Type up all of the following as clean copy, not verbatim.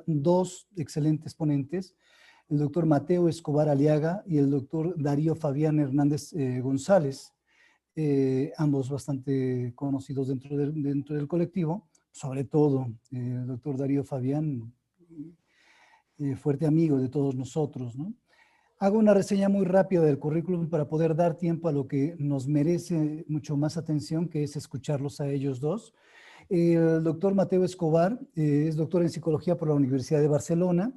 dos excelentes ponentes, el doctor Mateo Escobar Aliaga y el doctor Darío Fabián Hernández González, ambos bastante conocidos dentro del colectivo, sobre todo el doctor Darío Fabián, fuerte amigo de todos nosotros, ¿no? Hago una reseña muy rápida del currículum para poder dar tiempo a lo que nos merece mucho más atención, que es escucharlos a ellos dos. El doctor Mateo Escobar es doctor en psicología por la Universidad de Barcelona,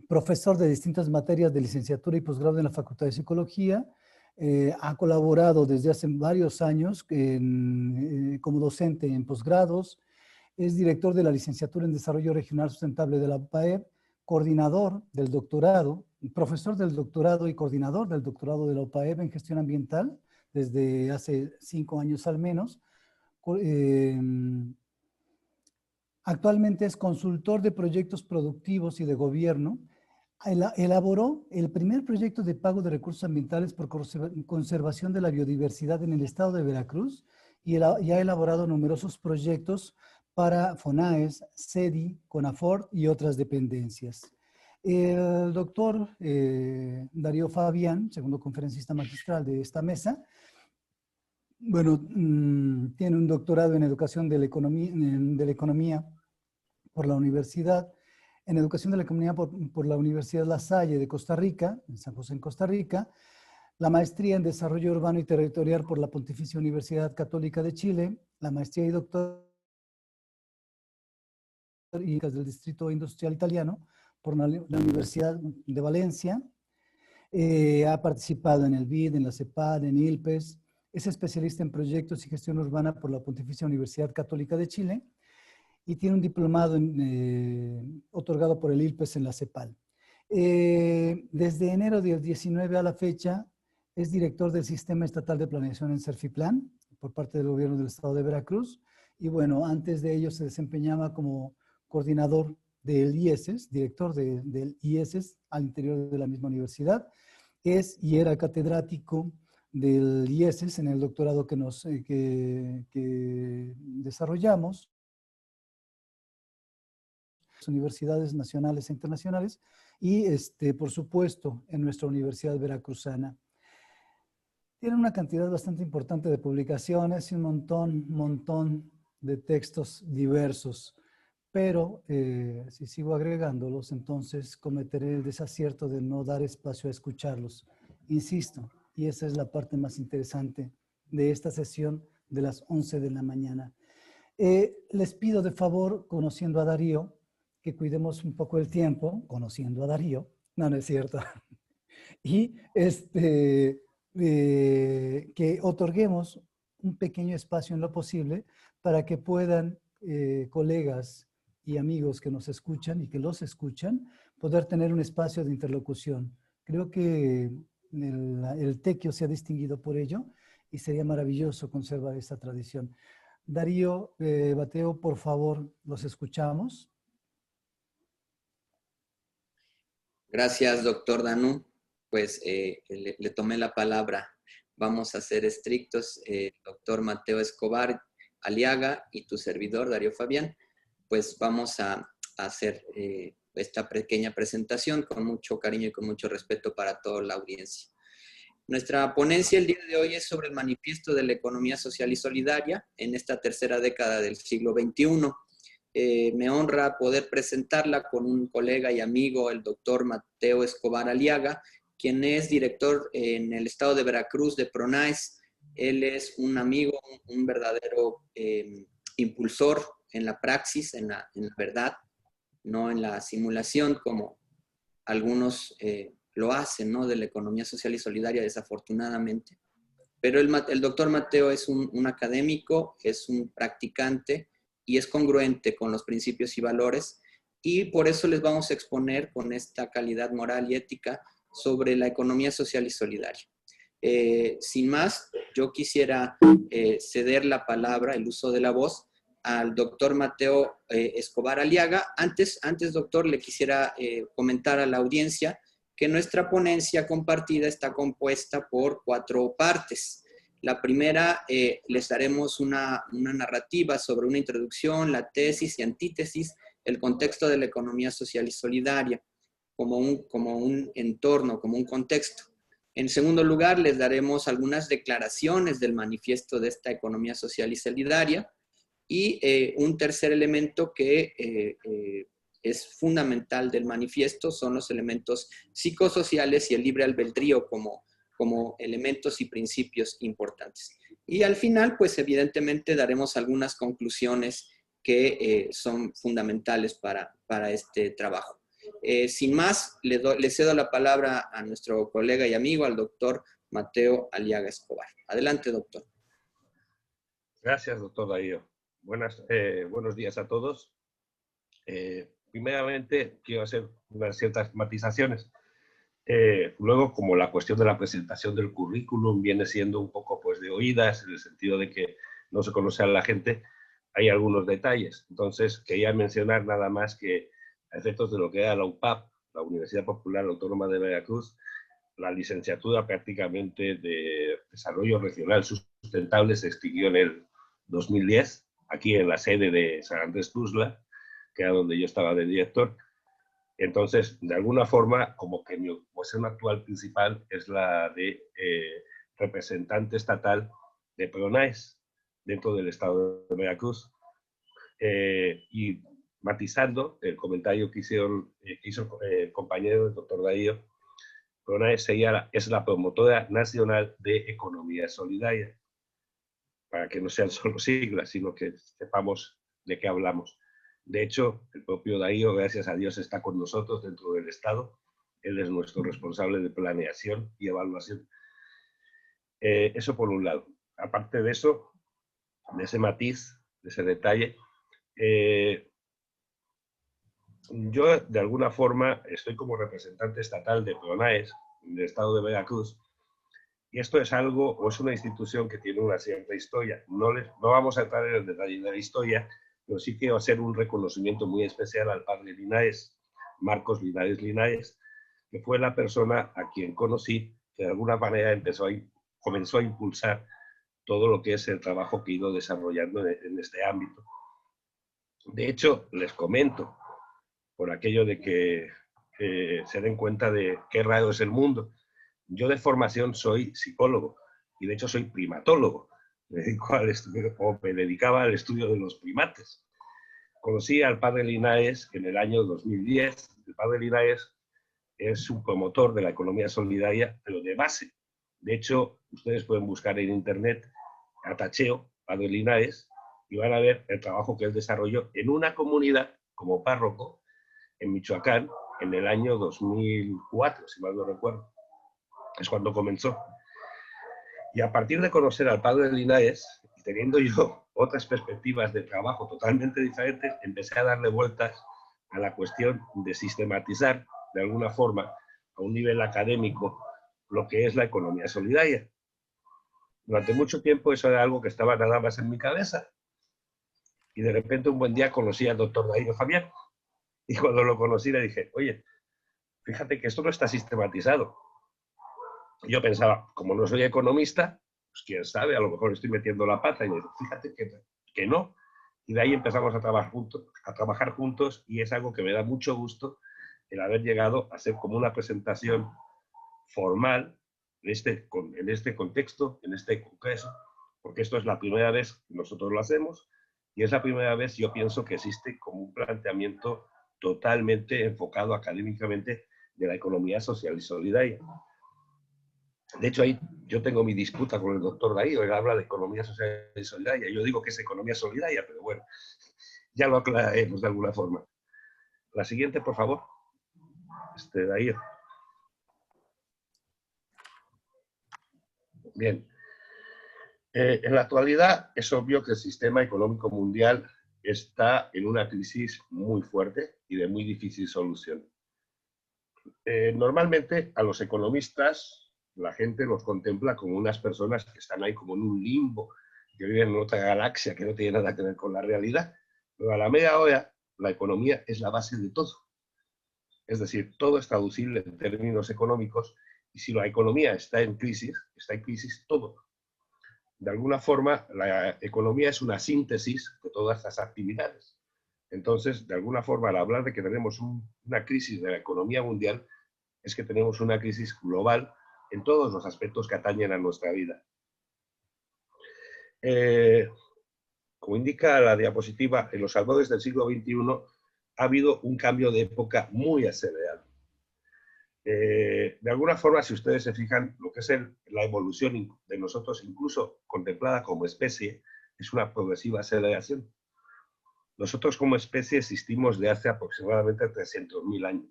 profesor de distintas materias de licenciatura y posgrado en la Facultad de Psicología. Ha colaborado desde hace varios años como docente en posgrados. Es director de la licenciatura en Desarrollo Regional Sustentable de la UPAEP, coordinador del doctorado, profesor del doctorado y coordinador del doctorado de la UPAEP en gestión ambiental desde hace 5 años al menos. Actualmente es consultor de proyectos productivos y de gobierno. Elaboró el primer proyecto de pago de recursos ambientales por conservación de la biodiversidad en el estado de Veracruz y ha elaborado numerosos proyectos para FONAES, SEDI, CONAFOR y otras dependencias. El doctor Darío Fabián, segundo conferencista magistral de esta mesa, bueno, tiene un doctorado en educación de la economía por la universidad, en educación de la economía por la Universidad La Salle de Costa Rica, en San José, en Costa Rica, la maestría en desarrollo urbano y territorial por la Pontificia Universidad Católica de Chile, la maestría y doctorado del Distrito Industrial Italiano por la Universidad de Valencia. Ha participado en el BID, en la CEPAD, en ILPES. Es especialista en proyectos y gestión urbana por la Pontificia Universidad Católica de Chile y tiene un diplomado otorgado por el ILPES en la CEPAL. Desde enero del 19 a la fecha es director del Sistema Estatal de Planeación en Serfiplan por parte del gobierno del estado de Veracruz y bueno, antes de ello se desempeñaba como coordinador del IESES, director del IESES al interior de la misma universidad. Es y era catedrático del IESES en el doctorado que desarrollamos. Universidades nacionales e internacionales y, por supuesto, en nuestra Universidad Veracruzana. Tiene una cantidad bastante importante de publicaciones y un montón de textos diversos, pero si sigo agregándolos, entonces cometeré el desacierto de no dar espacio a escucharlos. Insisto, y esa es la parte más interesante de esta sesión de las 11 de la mañana. Les pido de favor, conociendo a Darío, que cuidemos un poco el tiempo, conociendo a Darío, no es cierto, y que otorguemos un pequeño espacio en lo posible para que puedan colegas y amigos que nos escuchan y que los escuchan, poder tener un espacio de interlocución. Creo que el Tequio se ha distinguido por ello y sería maravilloso conservar esta tradición. Darío, Mateo, por favor, los escuchamos. Gracias, doctor Danú. Pues le tomé la palabra. Vamos a ser estrictos. Doctor Mateo Escobar Aliaga y tu servidor, Darío Fabián, pues vamos a hacer esta pequeña presentación con mucho cariño y con mucho respeto para toda la audiencia. Nuestra ponencia el día de hoy es sobre el manifiesto de la economía social y solidaria en esta tercera década del siglo XXI. Me honra poder presentarla con un colega y amigo, el doctor Mateo Escobar Aliaga, quien es director en el estado de Veracruz de PRONAES. Él es un amigo, un verdadero impulsor en la praxis, en la verdad, no en la simulación como algunos lo hacen, ¿no? De la economía social y solidaria, desafortunadamente. Pero el doctor Mateo es un académico, es un practicante y es congruente con los principios y valores, y por eso les vamos a exponer con esta calidad moral y ética sobre la economía social y solidaria. Sin más, yo quisiera ceder la palabra, el uso de la voz, al doctor Mateo Escobar Aliaga. Antes, doctor, le quisiera comentar a la audiencia que nuestra ponencia compartida está compuesta por 4 partes. La primera, les daremos una narrativa sobre una introducción, la tesis y antítesis, el contexto de la economía social y solidaria, como un entorno, como un contexto. En segundo lugar, les daremos algunas declaraciones del manifiesto de esta economía social y solidaria. Y un tercer elemento que es fundamental del manifiesto son los elementos psicosociales y el libre albedrío como elementos y principios importantes. Y al final, pues evidentemente daremos algunas conclusiones que son fundamentales para este trabajo. Sin más, le cedo la palabra a nuestro colega y amigo, al doctor Mateo Aliaga Escobar. Adelante, doctor. Gracias, doctor Darío. Buenos días a todos. Primeramente, quiero hacer unas ciertas matizaciones. Luego, como la cuestión de la presentación del currículum viene siendo un poco pues, de oídas, en el sentido de que no se conoce a la gente, hay algunos detalles. Entonces, quería mencionar nada más que a efectos de lo que era la UPAP, la Universidad Popular Autónoma de Veracruz, la licenciatura prácticamente de Desarrollo Regional Sustentable se extinguió en el 2010, aquí en la sede de San Andrés Tuxtla, que era donde yo estaba de director. Entonces, de alguna forma, como que mi posición actual principal es la de representante estatal de PRONAES dentro del estado de Veracruz. Y matizando el comentario que hizo el compañero, el doctor Darío, PRONAES es la promotora nacional de economía solidaria, para que no sean solo siglas, sino que sepamos de qué hablamos. De hecho, el propio Darío, gracias a Dios, está con nosotros dentro del Estado. Él es nuestro responsable de planeación y evaluación. Eso por un lado. Aparte de eso, de ese matiz, de ese detalle, yo de alguna forma estoy como representante estatal de PRONAES, del Estado de Veracruz, y esto es algo, o es una institución que tiene una cierta historia. No vamos a entrar en el detalle de la historia, pero sí quiero hacer un reconocimiento muy especial al padre Linares, Marcos Linares Linares, que fue la persona a quien conocí, que de alguna manera comenzó a impulsar todo lo que es el trabajo que he ido desarrollando en este ámbito. De hecho, les comento, por aquello de que se den cuenta de qué raro es el mundo. Yo de formación soy psicólogo y de hecho soy primatólogo. Me dedicaba al estudio de los primates. Conocí al padre Linares en el año 2010. El padre Linares es un promotor de la economía solidaria, pero de base. De hecho, ustedes pueden buscar en internet Atacheo, padre Linares, y van a ver el trabajo que él desarrolló en una comunidad como párroco en Michoacán en el año 2004, si mal no recuerdo. Es cuando comenzó. Y a partir de conocer al padre Linares, y teniendo yo otras perspectivas de trabajo totalmente diferentes, empecé a darle vueltas a la cuestión de sistematizar, de alguna forma, a un nivel académico, lo que es la economía solidaria. Durante mucho tiempo eso era algo que estaba nada más en mi cabeza. Y de repente un buen día conocí al doctor Darío Fabián. Y cuando lo conocí le dije, oye, fíjate que esto no está sistematizado. Yo pensaba, como no soy economista, pues quién sabe, a lo mejor estoy metiendo la pata. Y me dijo, fíjate que no. Y de ahí empezamos a trabajar juntos y es algo que me da mucho gusto el haber llegado a hacer como una presentación formal en este contexto, en este congreso, porque esto es la primera vez que nosotros lo hacemos y es la primera vez, yo pienso, que existe como un planteamiento totalmente enfocado académicamente de la economía social y solidaria. De hecho, ahí yo tengo mi disputa con el doctor Darío, él habla de economía social y solidaria. Yo digo que es economía solidaria, pero bueno, ya lo aclararemos de alguna forma. La siguiente, por favor. Darío. Bien. En la actualidad es obvio que el sistema económico mundial está en una crisis muy fuerte y de muy difícil solución. Normalmente a los economistas la gente los contempla como unas personas que están ahí como en un limbo, que viven en otra galaxia que no tiene nada que ver con la realidad. Pero a la media hora la economía es la base de todo. Es decir, todo es traducible en términos económicos y si la economía está en crisis todo. de alguna forma, la economía es una síntesis de todas estas actividades. Entonces, de alguna forma, al hablar de que tenemos una crisis de la economía mundial, es que tenemos una crisis global en todos los aspectos que atañen a nuestra vida. Como indica la diapositiva, en los albores del siglo XXI ha habido un cambio de época muy acelerado. De alguna forma, si ustedes se fijan, lo que es la evolución de nosotros, incluso contemplada como especie, es una progresiva aceleración. Nosotros como especie existimos de hace aproximadamente 300.000 años.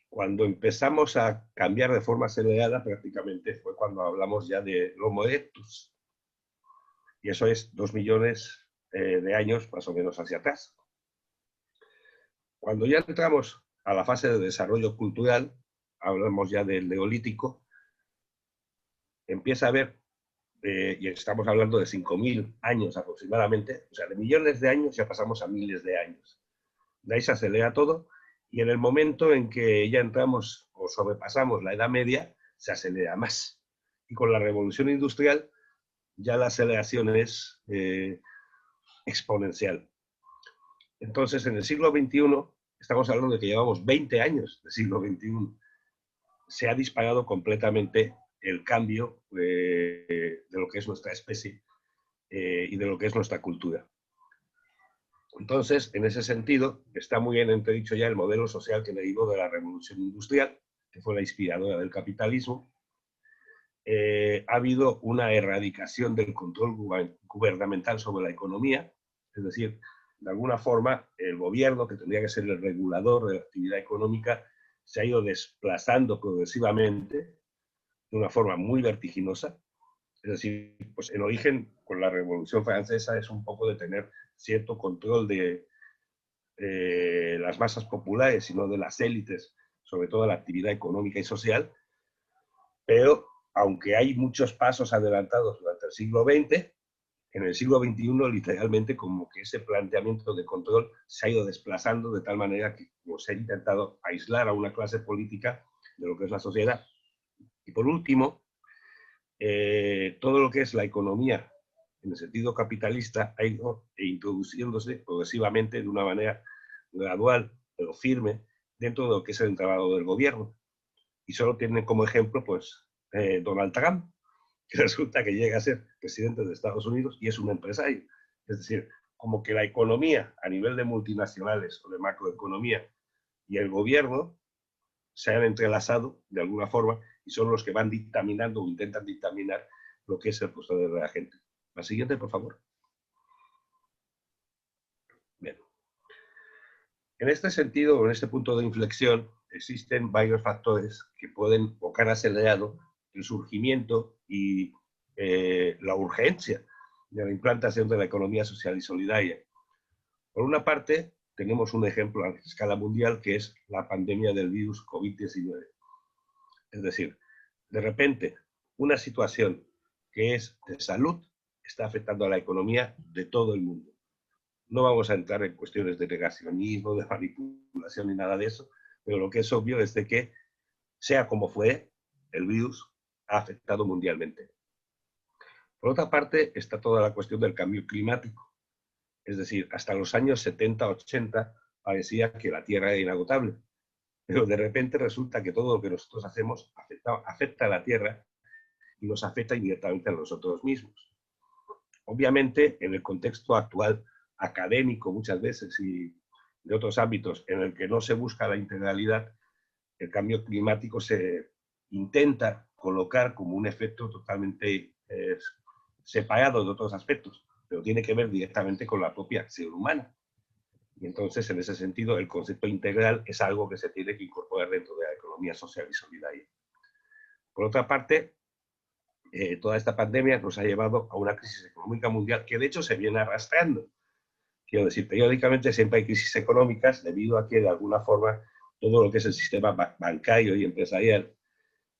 Cuando empezamos a cambiar de forma acelerada, prácticamente fue cuando hablamos ya de Homo erectus. Y eso es 2 millones de años más o menos hacia atrás. Cuando ya entramos a la fase de desarrollo cultural, hablamos ya del Neolítico, empieza a haber, y estamos hablando de 5.000 años aproximadamente, o sea, de millones de años ya pasamos a miles de años. De ahí se acelera todo, y en el momento en que ya entramos o sobrepasamos la Edad Media, se acelera más. Y con la Revolución Industrial, ya la aceleración es exponencial. Entonces, en el siglo XXI, estamos hablando de que llevamos 20 años del siglo XXI. Se ha disparado completamente el cambio de lo que es nuestra especie y de lo que es nuestra cultura. Entonces, en ese sentido, está muy bien entredicho ya el modelo social que derivó de la Revolución Industrial, que fue la inspiradora del capitalismo. Ha habido una erradicación del control gubernamental sobre la economía, es decir, de alguna forma, el gobierno, que tendría que ser el regulador de la actividad económica, se ha ido desplazando progresivamente de una forma muy vertiginosa. Es decir, pues en origen, con la Revolución Francesa, es un poco de tener cierto control de las masas populares y no de las élites, sobre todo la actividad económica y social. Pero, aunque hay muchos pasos adelantados durante el siglo XX, en el siglo XXI, literalmente, como que ese planteamiento de control se ha ido desplazando de tal manera que se ha intentado aislar a una clase política de lo que es la sociedad. Y por último, todo lo que es la economía, en el sentido capitalista, ha ido introduciéndose progresivamente de una manera gradual, pero firme, dentro de lo que es el entramado del gobierno. Y solo tienen como ejemplo, pues, Donald Trump, que resulta que llega a ser presidente de Estados Unidos y es un empresario. Es decir, como que la economía a nivel de multinacionales o de macroeconomía y el gobierno se han entrelazado de alguna forma y son los que van dictaminando o intentan dictaminar lo que es el proceder de la gente. La siguiente, por favor. Bien. En este sentido, en este punto de inflexión, existen varios factores que pueden o que han acelerado el surgimiento y la urgencia de la implantación de la economía social y solidaria. Por una parte, tenemos un ejemplo a escala mundial que es la pandemia del virus COVID-19. Es decir, de repente, una situación que es de salud está afectando a la economía de todo el mundo. No vamos a entrar en cuestiones de negacionismo, de manipulación ni nada de eso, pero lo que es obvio es de que, sea como fue, el virus ha afectado mundialmente. Por otra parte, está toda la cuestión del cambio climático. Es decir, hasta los años 70, 80, parecía que la Tierra era inagotable. Pero de repente resulta que todo lo que nosotros hacemos afecta a la Tierra y nos afecta indirectamente a nosotros mismos. Obviamente, en el contexto actual académico muchas veces y de otros ámbitos en el que no se busca la integralidad, el cambio climático se intenta colocar como un efecto totalmente separado de otros aspectos, pero tiene que ver directamente con la propia acción humana. Y entonces, en ese sentido, el concepto integral es algo que se tiene que incorporar dentro de la economía social y solidaria. Por otra parte, toda esta pandemia nos ha llevado a una crisis económica mundial que de hecho se viene arrastrando. Quiero decir, periódicamente siempre hay crisis económicas debido a que de alguna forma todo lo que es el sistema bancario y empresarial,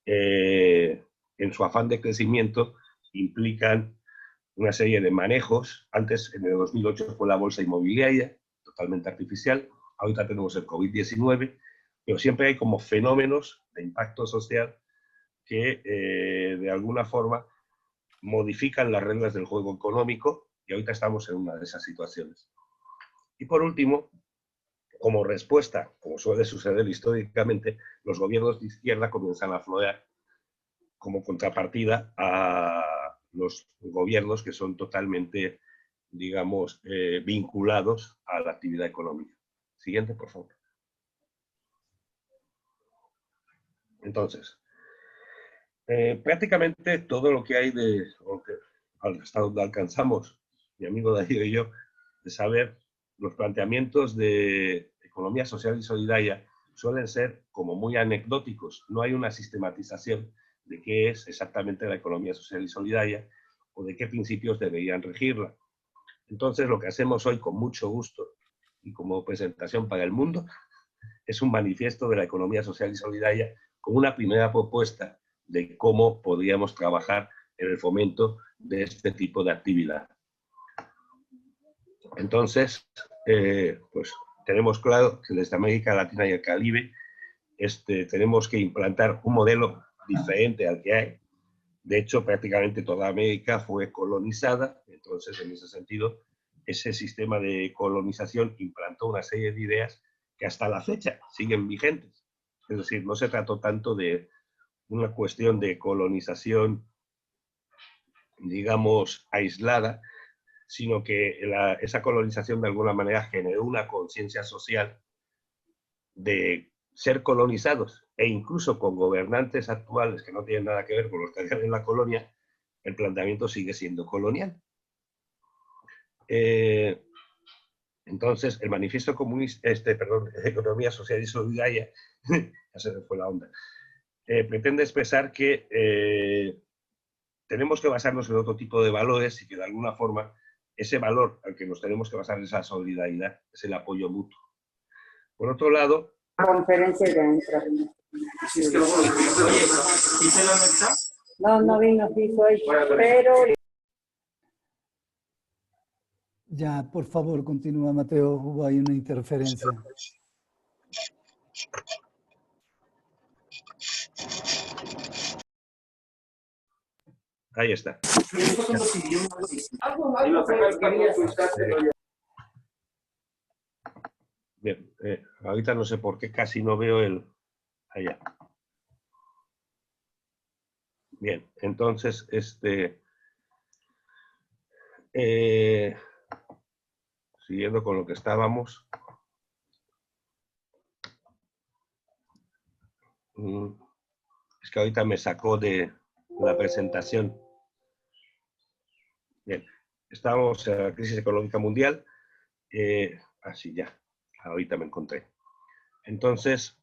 en su afán de crecimiento, implican una serie de manejos. Antes, en el 2008, fue la bolsa inmobiliaria, totalmente artificial. Ahorita tenemos el COVID-19, pero siempre hay como fenómenos de impacto social que de alguna forma modifican las reglas del juego económico y ahorita estamos en una de esas situaciones. Y por último, como respuesta, como suele suceder históricamente, los gobiernos de izquierda comienzan a aflorar como contrapartida a los gobiernos que son totalmente, digamos, vinculados a la actividad económica. Siguiente, por favor. Entonces, prácticamente todo lo que hay hasta donde alcanzamos, mi amigo Darío y yo, de saber los planteamientos de economía social y solidaria suelen ser como muy anecdóticos. No hay una sistematización de qué es exactamente la economía social y solidaria o de qué principios deberían regirla. Entonces, lo que hacemos hoy con mucho gusto y como presentación para el mundo es un manifiesto de la economía social y solidaria con una primera propuesta de cómo podríamos trabajar en el fomento de este tipo de actividad. Entonces, pues tenemos claro que desde América Latina y el Caribe tenemos que implantar un modelo diferente al que hay. De hecho, prácticamente toda América fue colonizada, entonces en ese sentido, ese sistema de colonización implantó una serie de ideas que hasta la fecha siguen vigentes. Es decir, no se trató tanto de una cuestión de colonización, digamos, aislada, sino que esa colonización de alguna manera generó una conciencia social de ser colonizados, e incluso con gobernantes actuales que no tienen nada que ver con los que habían en la colonia, el planteamiento sigue siendo colonial. Entonces, el manifiesto comunista, Economía Social y Solidaria, ya se me fue la onda, pretende expresar que tenemos que basarnos en otro tipo de valores y que de alguna forma ese valor al que nos tenemos que basar es la solidaridad, es el apoyo mutuo. Por otro lado... Conferencia de entrar. No vino, sí soy, pero... Ya, por favor, continúa, Mateo. Hubo ahí una interferencia. Ahí está. Bien, ahorita no sé por qué casi no veo el... Allá. Bien, entonces, siguiendo con lo que estábamos. Es que ahorita me sacó de la presentación. Bien, estamos en la crisis económica mundial. Así ya, ahorita me encontré. Entonces,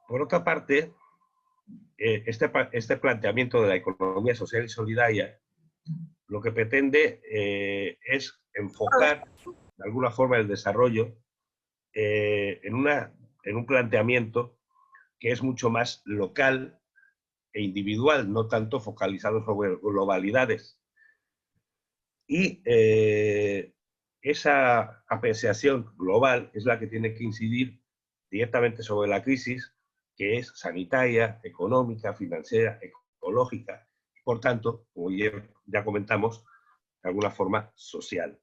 por otra parte, este planteamiento de la economía social y solidaria lo que pretende es enfocar de alguna forma el desarrollo en un planteamiento que es mucho más local e individual, no tanto focalizado sobre globalidades. Y esa apreciación global es la que tiene que incidir directamente sobre la crisis, que es sanitaria, económica, financiera, ecológica, y por tanto, como ya comentamos, de alguna forma social.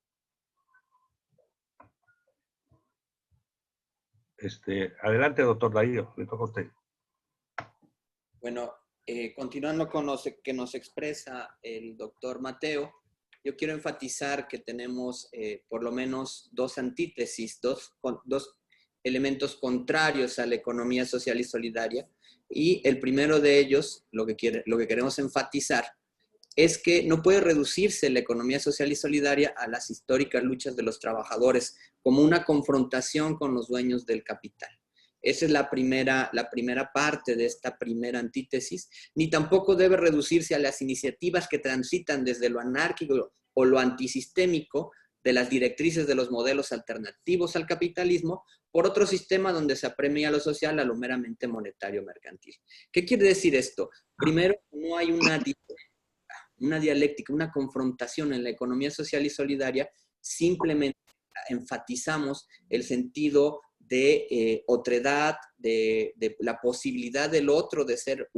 Adelante, doctor Darío, le toca a usted. Bueno, continuando con lo que nos expresa el doctor Mateo, yo quiero enfatizar que tenemos por lo menos dos antítesis, dos elementos contrarios a la economía social y solidaria. Y el primero de ellos, lo que queremos enfatizar, es que no puede reducirse la economía social y solidaria a las históricas luchas de los trabajadores como una confrontación con los dueños del capital. Esa es la primera parte de esta primera antítesis, ni tampoco debe reducirse a las iniciativas que transitan desde lo anárquico o lo antisistémico de las directrices de los modelos alternativos al capitalismo por otro sistema donde se apremia lo social a lo meramente monetario mercantil. ¿Qué quiere decir esto? Primero, no hay una dialéctica, una confrontación en la economía social y solidaria, simplemente enfatizamos el sentido de otredad, de la posibilidad del otro de ser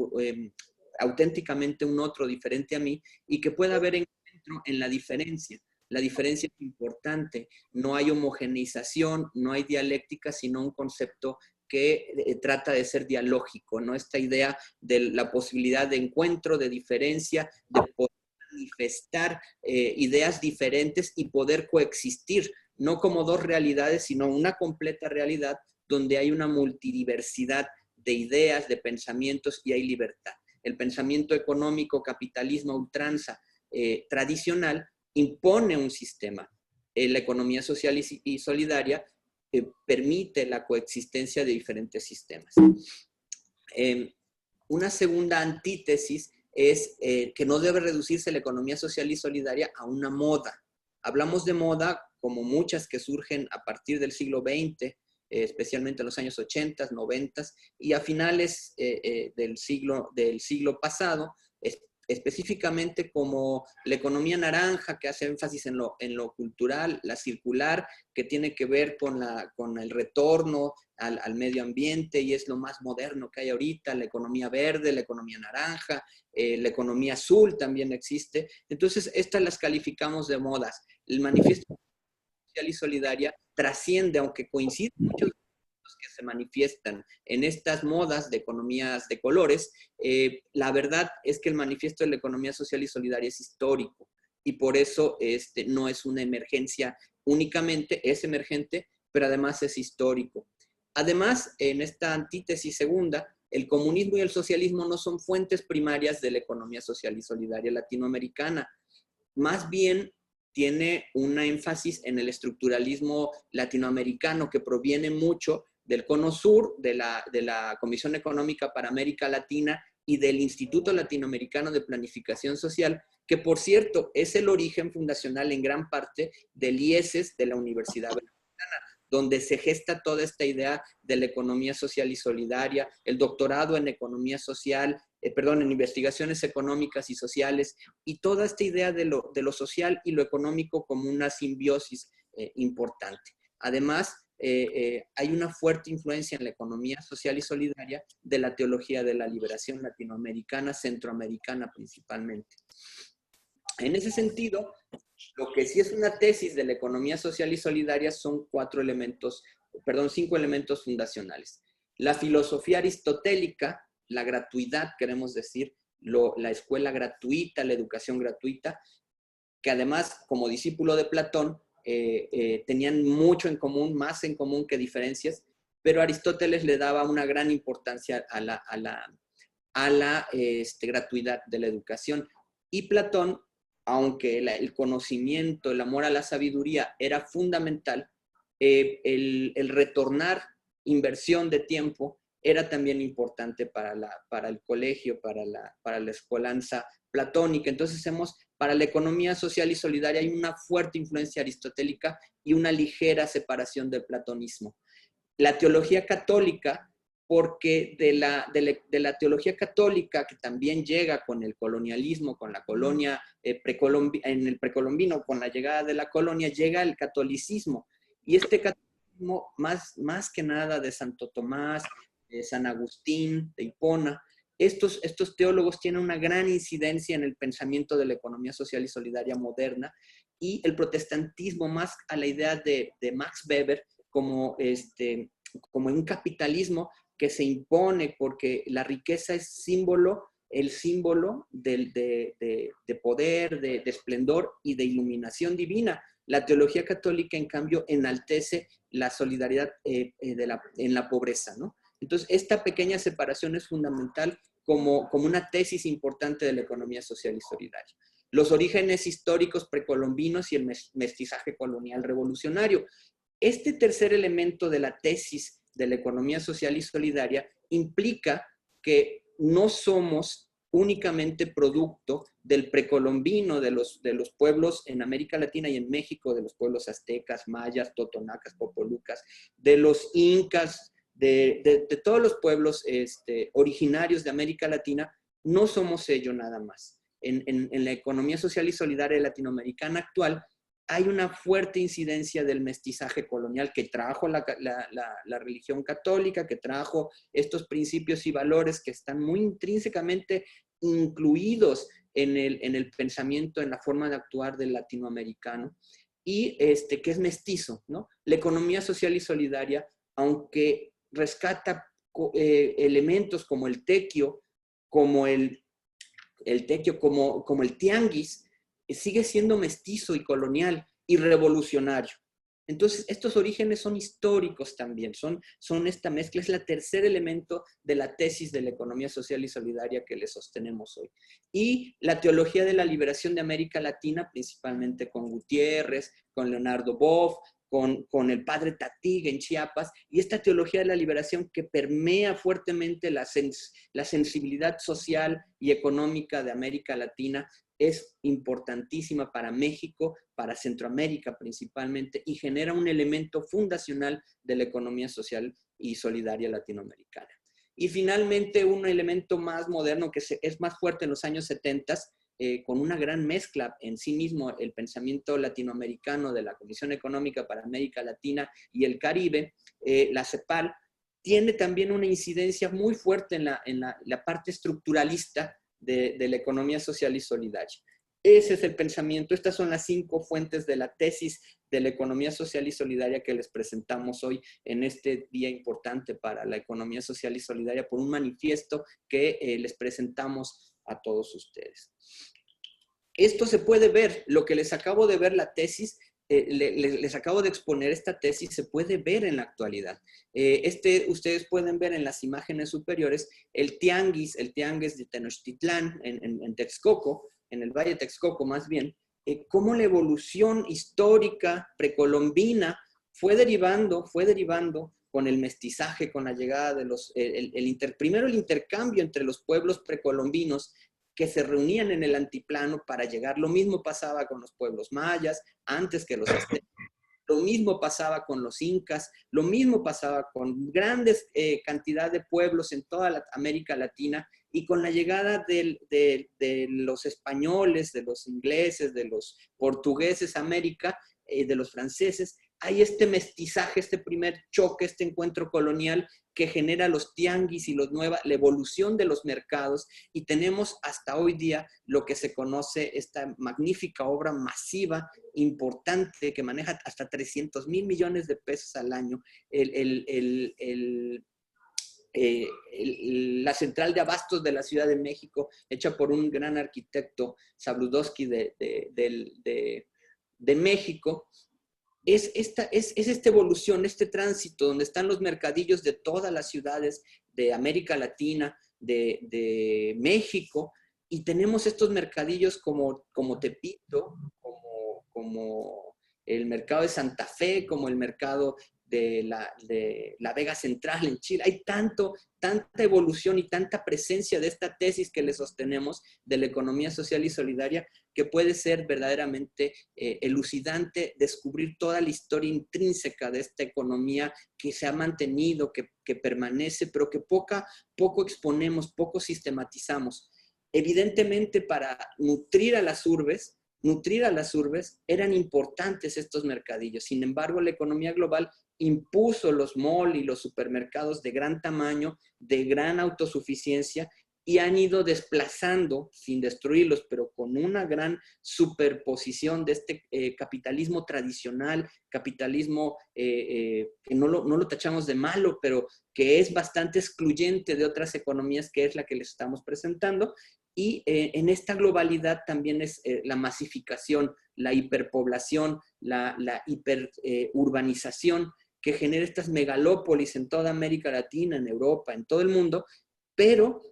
auténticamente un otro diferente a mí, y que pueda haber encuentro en la diferencia. La diferencia es importante. No hay homogeneización, no hay dialéctica, sino un concepto que trata de ser dialógico, ¿no? Esta idea de la posibilidad de encuentro, de diferencia, de poder manifestar ideas diferentes y poder coexistir, no como dos realidades, sino una completa realidad donde hay una multidiversidad de ideas, de pensamientos y hay libertad. El pensamiento económico, capitalismo, ultranza tradicional impone un sistema. La economía social y solidaria permite la coexistencia de diferentes sistemas. Una segunda antítesis es que no debe reducirse la economía social y solidaria a una moda. Hablamos de moda como muchas que surgen a partir del siglo XX, especialmente en los años 80, 90 y a finales del siglo pasado, específicamente como la economía naranja, que hace énfasis en lo cultural, la circular, que tiene que ver con el retorno al medio ambiente y es lo más moderno que hay ahorita, la economía verde, la economía naranja, la economía azul también existe. Entonces, estas las calificamos de modas. El manifiesto social y solidaria trasciende, aunque coinciden muchos que se manifiestan en estas modas de economías de colores, la verdad es que el manifiesto de la economía social y solidaria es histórico y por eso no es una emergencia únicamente, es emergente, pero además es histórico. Además, en esta antítesis segunda, el comunismo y el socialismo no son fuentes primarias de la economía social y solidaria latinoamericana, más bien tiene un énfasis en el estructuralismo latinoamericano que proviene mucho del Cono Sur, de la Comisión Económica para América Latina y del Instituto Latinoamericano de Planificación Social, que por cierto es el origen fundacional en gran parte del IESES de la Universidad Veracruzana, donde se gesta toda esta idea de la economía social y solidaria, el doctorado en economía social, en investigaciones económicas y sociales, y toda esta idea de lo social y lo económico como una simbiosis importante. Además, hay una fuerte influencia en la economía social y solidaria de la teología de la liberación latinoamericana, centroamericana principalmente. En ese sentido, lo que sí es una tesis de la economía social y solidaria son 5 elementos fundacionales. La filosofía aristotélica, la gratuidad, queremos decir, la escuela gratuita, la educación gratuita, que además, como discípulo de Platón, tenían mucho en común, más en común que diferencias, pero Aristóteles le daba una gran importancia a la gratuidad de la educación. Y Platón, aunque el conocimiento, el amor a la sabiduría era fundamental, el retornar inversión de tiempo era también importante para el colegio, para la escolanza platónica. Entonces para la economía social y solidaria hay una fuerte influencia aristotélica y una ligera separación del platonismo. La teología católica, porque de la teología católica, que también llega con el colonialismo, con la colonia en el precolombino, con la llegada de la colonia, llega el catolicismo. Y este catolicismo, más que nada de Santo Tomás, de San Agustín, de Hipona, estos teólogos tienen una gran incidencia en el pensamiento de la economía social y solidaria moderna, y el protestantismo, más a la idea de Max Weber, como un capitalismo que se impone porque la riqueza es el símbolo de poder, de esplendor y de iluminación divina. La teología católica, en cambio, enaltece la solidaridad en la pobreza, ¿no? Entonces, esta pequeña separación es fundamental como una tesis importante de la economía social y solidaria. Los orígenes históricos precolombinos y el mestizaje colonial revolucionario. Este tercer elemento de la tesis de la economía social y solidaria implica que no somos únicamente producto del precolombino, de los pueblos en América Latina y en México, de los pueblos aztecas, mayas, totonacas, popolucas, de los incas, de todos los pueblos originarios de América Latina. No somos ello nada más. En la economía social y solidaria latinoamericana actual, hay una fuerte incidencia del mestizaje colonial que trajo la religión católica, que trajo estos principios y valores que están muy intrínsecamente incluidos en el pensamiento, en la forma de actuar del latinoamericano, y que es mestizo, ¿no? La economía social y solidaria, aunque rescata elementos como el tequio, como el tianguis, sigue siendo mestizo y colonial y revolucionario. Entonces, estos orígenes son históricos también, son esta mezcla, es el tercer elemento de la tesis de la economía social y solidaria que le sostenemos hoy. Y la teología de la liberación de América Latina, principalmente con Gutiérrez, con Leonardo Boff, con el padre Tatig en Chiapas, y esta teología de la liberación que permea fuertemente la sensibilidad social y económica de América Latina, es importantísima para México, para Centroamérica principalmente, y genera un elemento fundacional de la economía social y solidaria latinoamericana. Y finalmente, un elemento más moderno que es más fuerte en los años 70, con una gran mezcla en sí mismo, el pensamiento latinoamericano de la Comisión Económica para América Latina y el Caribe, la CEPAL, tiene también una incidencia muy fuerte en la parte estructuralista de la economía social y solidaria. Ese es el pensamiento, estas son las 5 fuentes de la tesis de la economía social y solidaria que les presentamos hoy en este día importante para la economía social y solidaria, por un manifiesto que les presentamos a todos ustedes. Esto se puede ver, lo que les acabo de ver, la tesis, les acabo de exponer esta tesis, se puede ver en la actualidad. Ustedes pueden ver en las imágenes superiores el tianguis de Tenochtitlán, en Texcoco, en el Valle de Texcoco más bien, cómo la evolución histórica precolombina fue derivando con el mestizaje, con la llegada de primero el intercambio entre los pueblos precolombinos que se reunían en el altiplano para llegar. Lo mismo pasaba con los pueblos mayas, antes que los aztecas. Lo mismo pasaba con los incas, lo mismo pasaba con grandes cantidad de pueblos en toda la América Latina, y con la llegada de los españoles, de los ingleses, de los portugueses a América, de los franceses, hay este mestizaje, este primer choque, este encuentro colonial que genera los tianguis y la evolución de los mercados, y tenemos hasta hoy día lo que se conoce, esta magnífica obra masiva, importante, que maneja hasta 300,000 millones de pesos al año, la central de abastos de la Ciudad de México, hecha por un gran arquitecto, Zabludovsky de México. Es esta evolución, este tránsito, donde están los mercadillos de todas las ciudades de América Latina, de México, y tenemos estos mercadillos como Tepito, como el mercado de Santa Fe, como el mercado de la Vega Central en Chile. Hay tanta evolución y tanta presencia de esta tesis que le sostenemos de la economía social y solidaria, que puede ser verdaderamente elucidante descubrir toda la historia intrínseca de esta economía que se ha mantenido, que permanece, pero que poco exponemos, poco sistematizamos. Evidentemente, para nutrir a las urbes, eran importantes estos mercadillos. Sin embargo, la economía global impuso los malls y los supermercados de gran tamaño, de gran autosuficiencia, y han ido desplazando, sin destruirlos, pero con una gran superposición de este capitalismo tradicional, capitalismo que no lo tachamos de malo, pero que es bastante excluyente de otras economías, que es la que les estamos presentando. Y en esta globalidad también es la masificación, la hiperpoblación, la hiperurbanización, que genera estas megalópolis en toda América Latina, en Europa, en todo el mundo, pero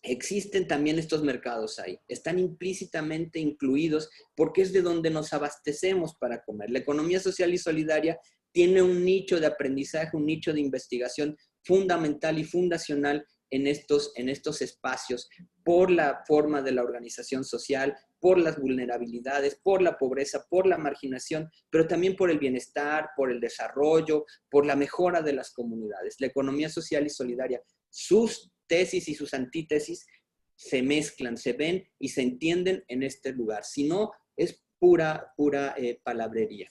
existen también estos mercados ahí, están implícitamente incluidos porque es de donde nos abastecemos para comer. La economía social y solidaria tiene un nicho de aprendizaje, un nicho de investigación fundamental y fundacional en estos espacios, por la forma de la organización social, por las vulnerabilidades, por la pobreza, por la marginación, pero también por el bienestar, por el desarrollo, por la mejora de las comunidades. La economía social y solidaria, sus tesis y sus antítesis se mezclan, se ven y se entienden en este lugar. Si no, es pura palabrería.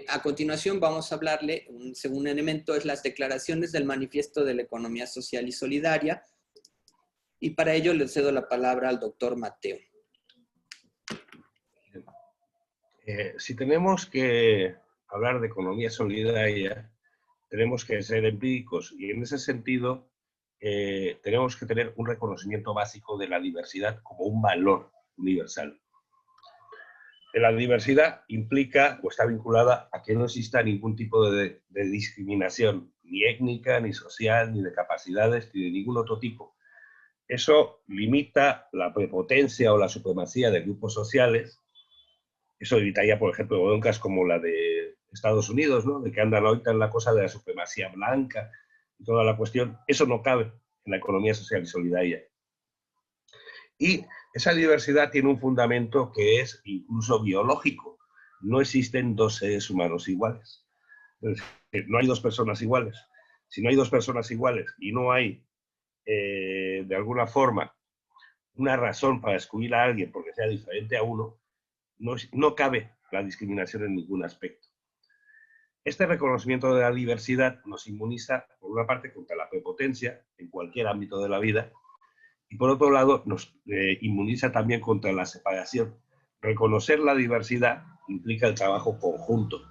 A continuación vamos a hablarle, un segundo elemento es las declaraciones del Manifiesto de la Economía Social y Solidaria, y para ello le cedo la palabra al doctor Mateo. Si tenemos que hablar de economía solidaria, tenemos que ser empíricos, y en ese sentido tenemos que tener un reconocimiento básico de la diversidad como un valor universal. La diversidad implica o está vinculada a que no exista ningún tipo de discriminación, ni étnica, ni social, ni de capacidades, ni de ningún otro tipo. Eso limita la prepotencia o la supremacía de grupos sociales. Eso evitaría, por ejemplo, broncas como la de Estados Unidos, ¿no? De que andan ahorita en la cosa de la supremacía blanca y toda la cuestión. Eso no cabe en la economía social y solidaria. Y esa diversidad tiene un fundamento que es incluso biológico. No existen dos seres humanos iguales. Es decir, no hay dos personas iguales. Si no hay dos personas iguales y no hay, de alguna forma, una razón para excluir a alguien porque sea diferente a uno, no cabe la discriminación en ningún aspecto. Este reconocimiento de la diversidad nos inmuniza, por una parte, contra la prepotencia en cualquier ámbito de la vida, y por otro lado, nos inmuniza también contra la separación. Reconocer la diversidad implica el trabajo conjunto,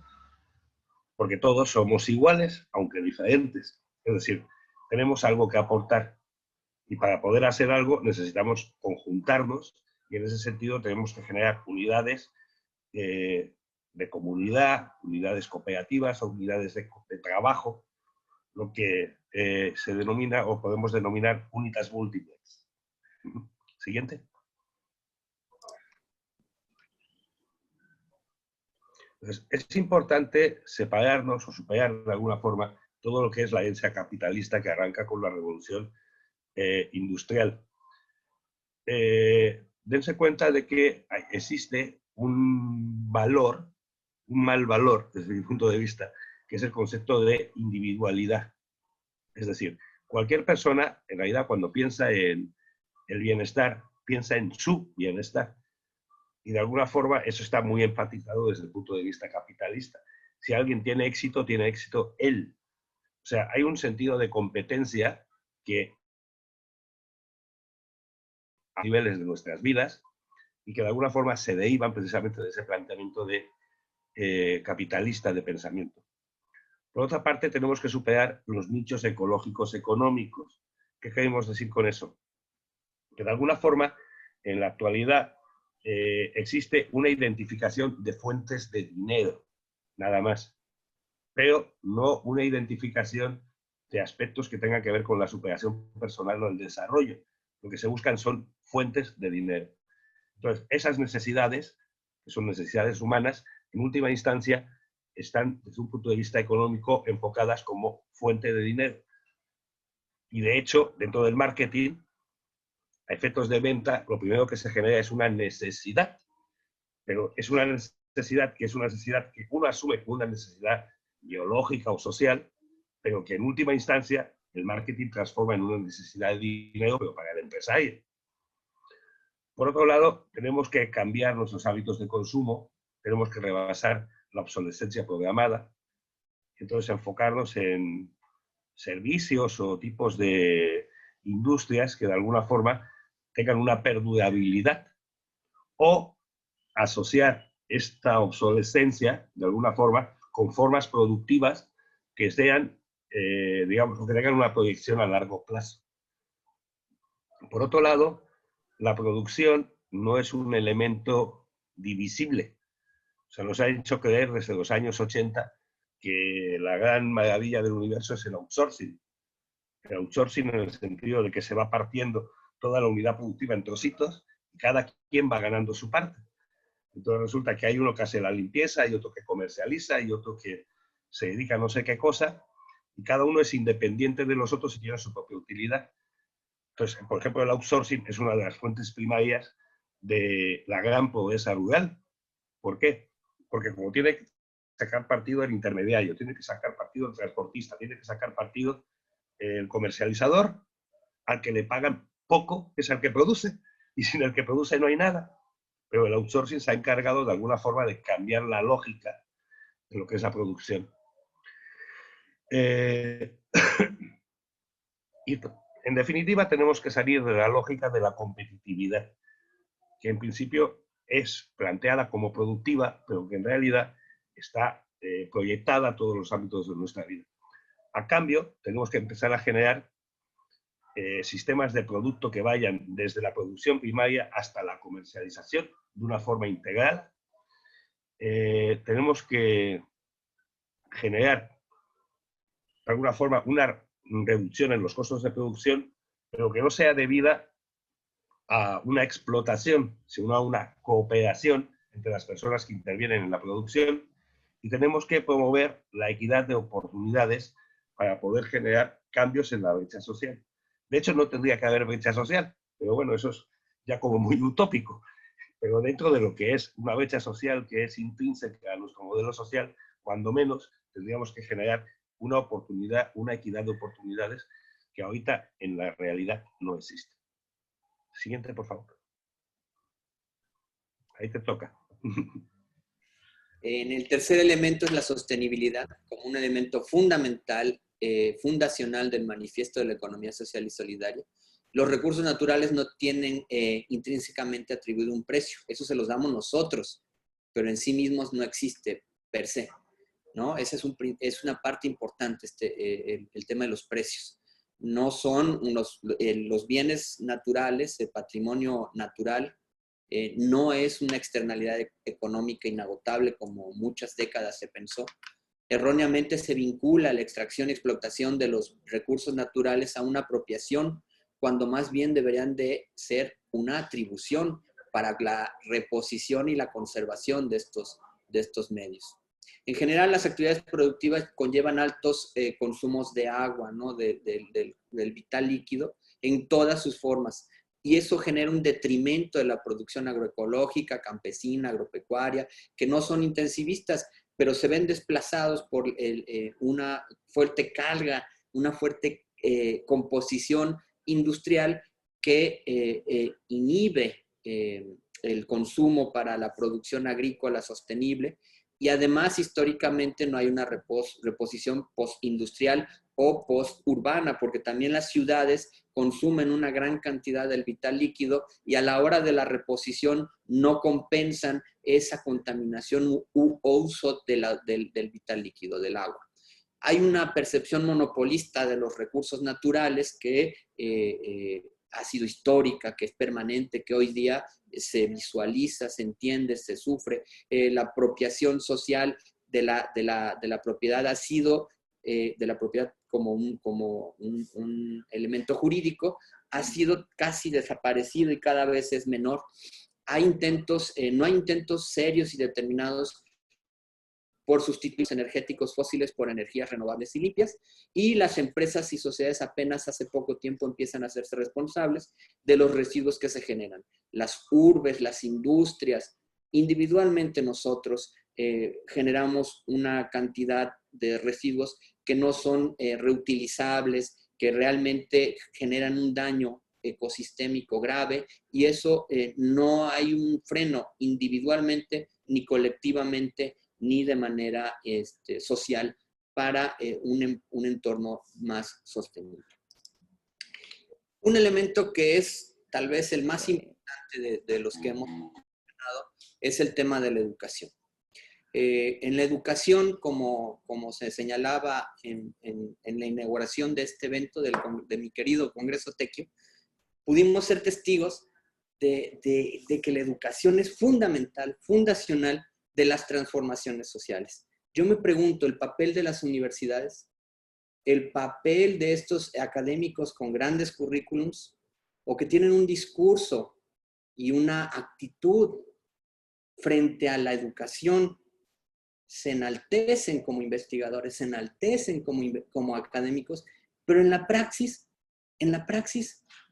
porque todos somos iguales, aunque diferentes. Es decir, tenemos algo que aportar, y para poder hacer algo necesitamos conjuntarnos, y en ese sentido tenemos que generar unidades de comunidad, unidades cooperativas, unidades de trabajo, lo que se denomina o podemos denominar unitas múltiples. Siguiente. Entonces, es importante separarnos o superar de alguna forma todo lo que es la herencia capitalista que arranca con la revolución industrial. Dense cuenta de que existe un valor, un mal valor desde mi punto de vista, que es el concepto de individualidad. Es decir, cualquier persona, en realidad, cuando piensa en el bienestar, piensa en su bienestar. Y de alguna forma eso está muy enfatizado desde el punto de vista capitalista. Si alguien tiene éxito él. O sea, hay un sentido de competencia que a niveles de nuestras vidas y que de alguna forma se derivan precisamente de ese planteamiento de capitalista de pensamiento. Por otra parte, tenemos que superar los nichos ecológicos económicos. ¿Qué queremos decir con eso? Que de alguna forma, en la actualidad, existe una identificación de fuentes de dinero, nada más, pero no una identificación de aspectos que tengan que ver con la superación personal o el desarrollo. Lo que se buscan son fuentes de dinero. Entonces, esas necesidades, que son necesidades humanas, en última instancia, están desde un punto de vista económico enfocadas como fuente de dinero. Y de hecho, dentro del marketing, a efectos de venta, lo primero que se genera es una necesidad, pero es una necesidad que uno asume como una necesidad biológica o social, pero que en última instancia el marketing transforma en una necesidad de dinero, pero para el empresario. Por otro lado, tenemos que cambiar nuestros hábitos de consumo, tenemos que rebasar la obsolescencia programada, entonces enfocarnos en servicios o tipos de industrias que de alguna forma tengan una perdurabilidad, o asociar esta obsolescencia de alguna forma con formas productivas que sean, digamos, que tengan una proyección a largo plazo. Por otro lado, la producción no es un elemento divisible. O sea, nos ha hecho creer desde los años 80 que la gran maravilla del universo es el outsourcing. El outsourcing en el sentido de que se va partiendo toda la unidad productiva en trocitos y cada quien va ganando su parte. Entonces resulta que hay uno que hace la limpieza, hay otro que comercializa, y otro que se dedica a no sé qué cosa, y cada uno es independiente de los otros y tiene su propia utilidad. Entonces, por ejemplo, el outsourcing es una de las fuentes primarias de la gran pobreza rural. ¿Por qué? Porque como tiene que sacar partido el intermediario, tiene que sacar partido el transportista, tiene que sacar partido el comercializador, al que le pagan poco es el que produce, y sin el que produce no hay nada. Pero el outsourcing se ha encargado de alguna forma de cambiar la lógica de lo que es la producción. Y en definitiva tenemos que salir de la lógica de la competitividad, que en principio es planteada como productiva, pero que en realidad está proyectada a todos los ámbitos de nuestra vida. A cambio, tenemos que empezar a generar sistemas de producto que vayan desde la producción primaria hasta la comercialización de una forma integral. Tenemos que generar, de alguna forma, una reducción en los costos de producción, pero que no sea debida a una explotación, sino a una cooperación entre las personas que intervienen en la producción, y tenemos que promover la equidad de oportunidades para poder generar cambios en la brecha social. De hecho, no tendría que haber brecha social, pero bueno, eso es ya como muy utópico. Pero dentro de lo que es una brecha social que es intrínseca a nuestro modelo social, cuando menos tendríamos que generar una oportunidad, una equidad de oportunidades que ahorita en la realidad no existe. Siguiente, por favor. Ahí te toca. En el tercer elemento es la sostenibilidad, como un elemento fundamental, fundacional del manifiesto de la economía social y solidaria. Los recursos naturales no tienen intrínsecamente atribuido un precio, eso se los damos nosotros, pero en sí mismos no existe per se, ¿no? Esa es una parte importante, el tema de los precios. No son los bienes naturales, el patrimonio natural, no es una externalidad económica inagotable como muchas décadas se pensó. Erróneamente se vincula la extracción y explotación de los recursos naturales a una apropiación, cuando más bien deberían de ser una atribución para la reposición y la conservación de estos medios. En general, las actividades productivas conllevan altos consumos de agua, ¿no? del vital líquido en todas sus formas. Y eso genera un detrimento de la producción agroecológica, campesina, agropecuaria, que no son intensivistas, pero se ven desplazados por una fuerte carga, una fuerte composición industrial que inhibe el consumo para la producción agrícola sostenible, y además históricamente no hay una reposición postindustrial o posturbana, porque también las ciudades consumen una gran cantidad del vital líquido y a la hora de la reposición no compensan esa contaminación u uso del vital líquido, del agua. Hay una percepción monopolista de los recursos naturales que ha sido histórica, que es permanente, que hoy día se visualiza, se entiende, se sufre. La apropiación social de la propiedad ha sido, de la propiedad como un elemento jurídico, ha sido casi desaparecido y cada vez es menor. Hay intentos, no hay intentos serios y determinados por sustituir energéticos fósiles por energías renovables y limpias, y las empresas y sociedades apenas hace poco tiempo empiezan a hacerse responsables de los residuos que se generan. Las urbes, las industrias, individualmente nosotros generamos una cantidad de residuos que no son reutilizables, que realmente generan un daño ecosistémico grave, y eso no hay un freno individualmente ni colectivamente ni de manera social para un entorno más sostenible. Un elemento que es tal vez el más importante de los que hemos mencionado es el tema de la educación. En la educación, como se señalaba en la inauguración de este evento de mi querido Congreso Tequio, pudimos ser testigos de que la educación es fundamental, fundacional de las transformaciones sociales. Yo me pregunto, el papel de las universidades, el papel de estos académicos con grandes currículums o que tienen un discurso y una actitud frente a la educación, se enaltecen como investigadores, se enaltecen como académicos, pero en la praxis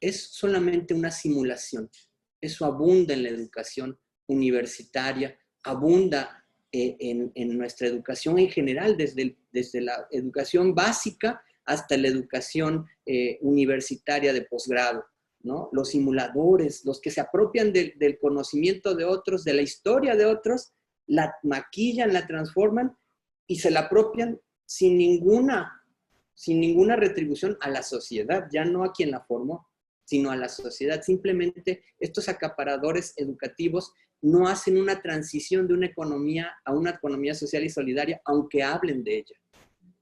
es solamente una simulación. Eso abunda en la educación universitaria, abunda en nuestra educación en general, desde la educación básica hasta la educación universitaria de posgrado. ¿no? Los simuladores, los que se apropian del conocimiento de otros, de la historia de otros, la maquillan, la transforman y se la apropian sin ninguna retribución a la sociedad, ya no a quien la formó, sino a la sociedad. Simplemente estos acaparadores educativos no hacen una transición de una economía a una economía social y solidaria, aunque hablen de ella,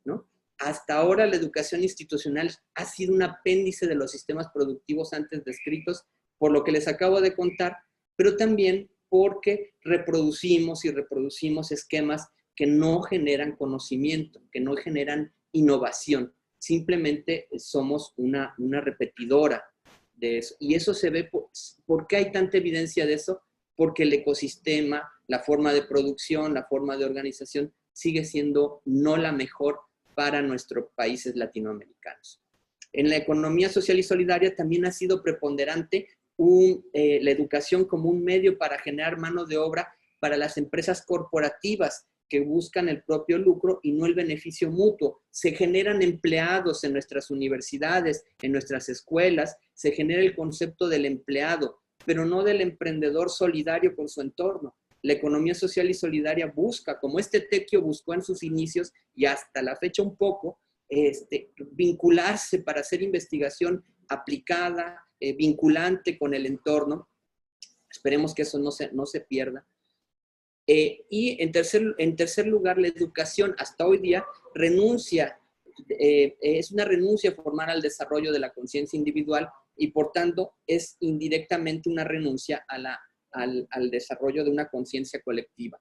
¿no? Hasta ahora la educación institucional ha sido un apéndice de los sistemas productivos antes descritos, por lo que les acabo de contar, pero también porque reproducimos y reproducimos esquemas que no generan conocimiento, que no generan innovación. Simplemente somos una repetidora de eso. Y eso se ve, ¿por qué hay tanta evidencia de eso? Porque el ecosistema, la forma de producción, la forma de organización sigue siendo no la mejor para nuestros países latinoamericanos. En la economía social y solidaria también ha sido preponderante la educación como un medio para generar mano de obra para las empresas corporativas que buscan el propio lucro y no el beneficio mutuo. Se generan empleados en nuestras universidades, en nuestras escuelas, se genera el concepto del empleado, pero no del emprendedor solidario con su entorno. La economía social y solidaria busca, como Tecchio buscó en sus inicios y hasta la fecha un poco, vincularse para hacer investigación aplicada, vinculante con el entorno. Esperemos que eso no se pierda. Y en tercer lugar, la educación hasta hoy día es una renuncia a formar al desarrollo de la conciencia individual y por tanto es indirectamente una renuncia al desarrollo de una conciencia colectiva.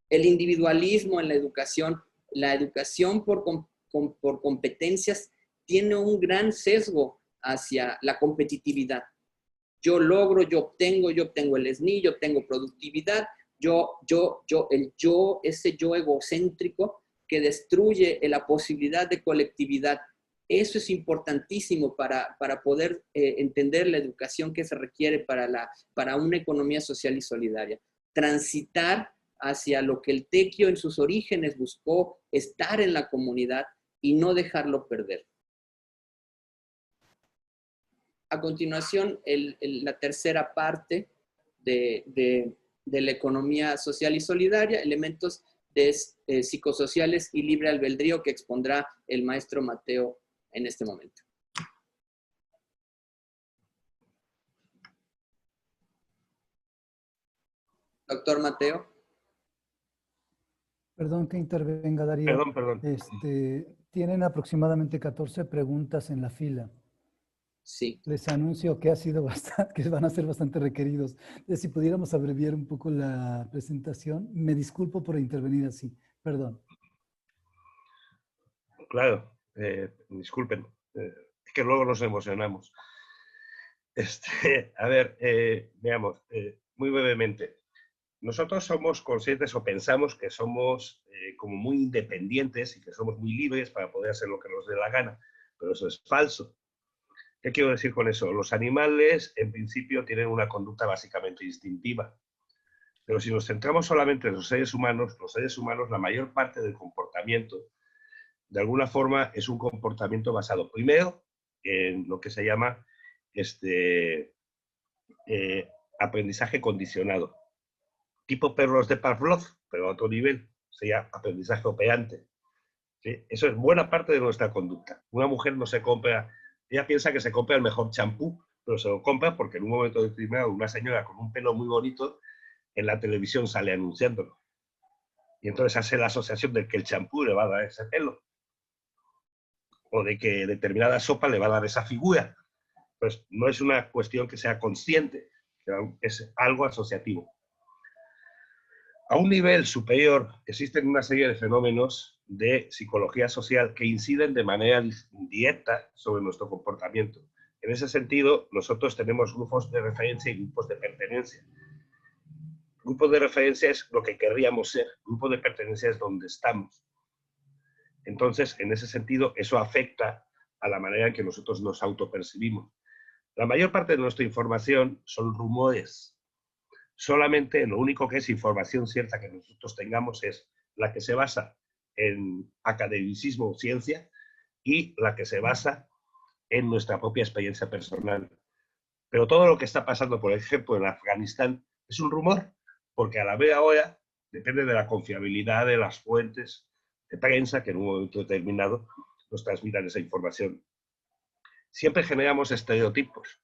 El individualismo en la educación por competencias tiene un gran sesgo hacia la competitividad. Yo logro, yo obtengo el SNI, yo obtengo productividad, ese yo egocéntrico que destruye la posibilidad de colectividad. Eso es importantísimo para poder entender la educación que se requiere para una economía social y solidaria. Transitar hacia lo que el Tecchio en sus orígenes buscó, estar en la comunidad y no dejarlo perder. A continuación, la tercera parte de la economía social y solidaria, elementos psicosociales y libre albedrío que expondrá el maestro Mateo en este momento. Doctor Mateo. Perdón que intervenga, Darío. Perdón. Tienen aproximadamente 14 preguntas en la fila. Sí. Les anuncio que que van a ser bastante requeridos. Entonces, si pudiéramos abreviar un poco la presentación. Me disculpo por intervenir así. Perdón. Claro, disculpen. Es que luego nos emocionamos. A ver, veamos, muy brevemente. Nosotros somos conscientes o pensamos que somos como muy independientes y que somos muy libres para poder hacer lo que nos dé la gana, pero eso es falso. ¿Qué quiero decir con eso? Los animales, en principio, tienen una conducta básicamente instintiva. Pero si nos centramos solamente en los seres humanos, la mayor parte del comportamiento, de alguna forma, es un comportamiento basado, primero, en lo que se llama aprendizaje condicionado. Tipo perros de Pavlov, pero a otro nivel, se llama aprendizaje operante. ¿Sí? Eso es buena parte de nuestra conducta. Una mujer no se compra, ella piensa que se compra el mejor champú, pero se lo compra porque en un momento determinado una señora con un pelo muy bonito en la televisión sale anunciándolo. Y entonces hace la asociación de que el champú le va a dar ese pelo. O de que determinada sopa le va a dar esa figura. Pues no es una cuestión que sea consciente, es algo asociativo. A un nivel superior existen una serie de fenómenos de psicología social que inciden de manera directa sobre nuestro comportamiento. En ese sentido, nosotros tenemos grupos de referencia y grupos de pertenencia. Grupos de referencia es lo que querríamos ser, grupos de pertenencia es donde estamos. Entonces, en ese sentido, eso afecta a la manera en que nosotros nos autopercibimos. La mayor parte de nuestra información son rumores. Solamente lo único que es información cierta que nosotros tengamos es la que se basa en academicismo o ciencia y la que se basa en nuestra propia experiencia personal. Pero todo lo que está pasando, por ejemplo, en Afganistán, es un rumor, porque a la vez ahora depende de la confiabilidad de las fuentes de prensa que en un momento determinado nos transmitan esa información. Siempre generamos estereotipos.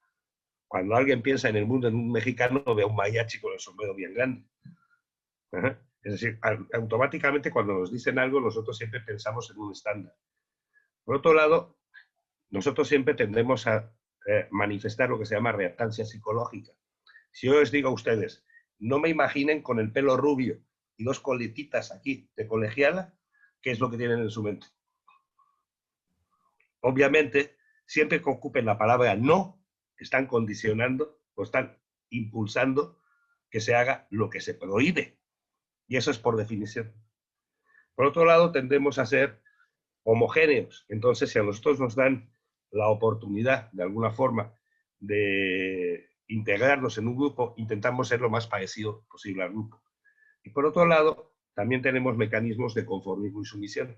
Cuando alguien piensa en el mundo en un mexicano, ve a un mariachi con el sombrero bien grande. Ajá. Es decir, automáticamente cuando nos dicen algo, nosotros siempre pensamos en un estándar. Por otro lado, nosotros siempre tendemos a manifestar lo que se llama reactancia psicológica. Si yo les digo a ustedes, no me imaginen con el pelo rubio y dos coletitas aquí de colegiala, ¿qué es lo que tienen en su mente? Obviamente, siempre que ocupen la palabra no, están condicionando o están impulsando que se haga lo que se prohíbe. Y eso es por definición. Por otro lado, tendemos a ser homogéneos. Entonces, si a nosotros nos dan la oportunidad, de alguna forma, de integrarnos en un grupo, intentamos ser lo más parecido posible al grupo. Y por otro lado, también tenemos mecanismos de conformismo y sumisión.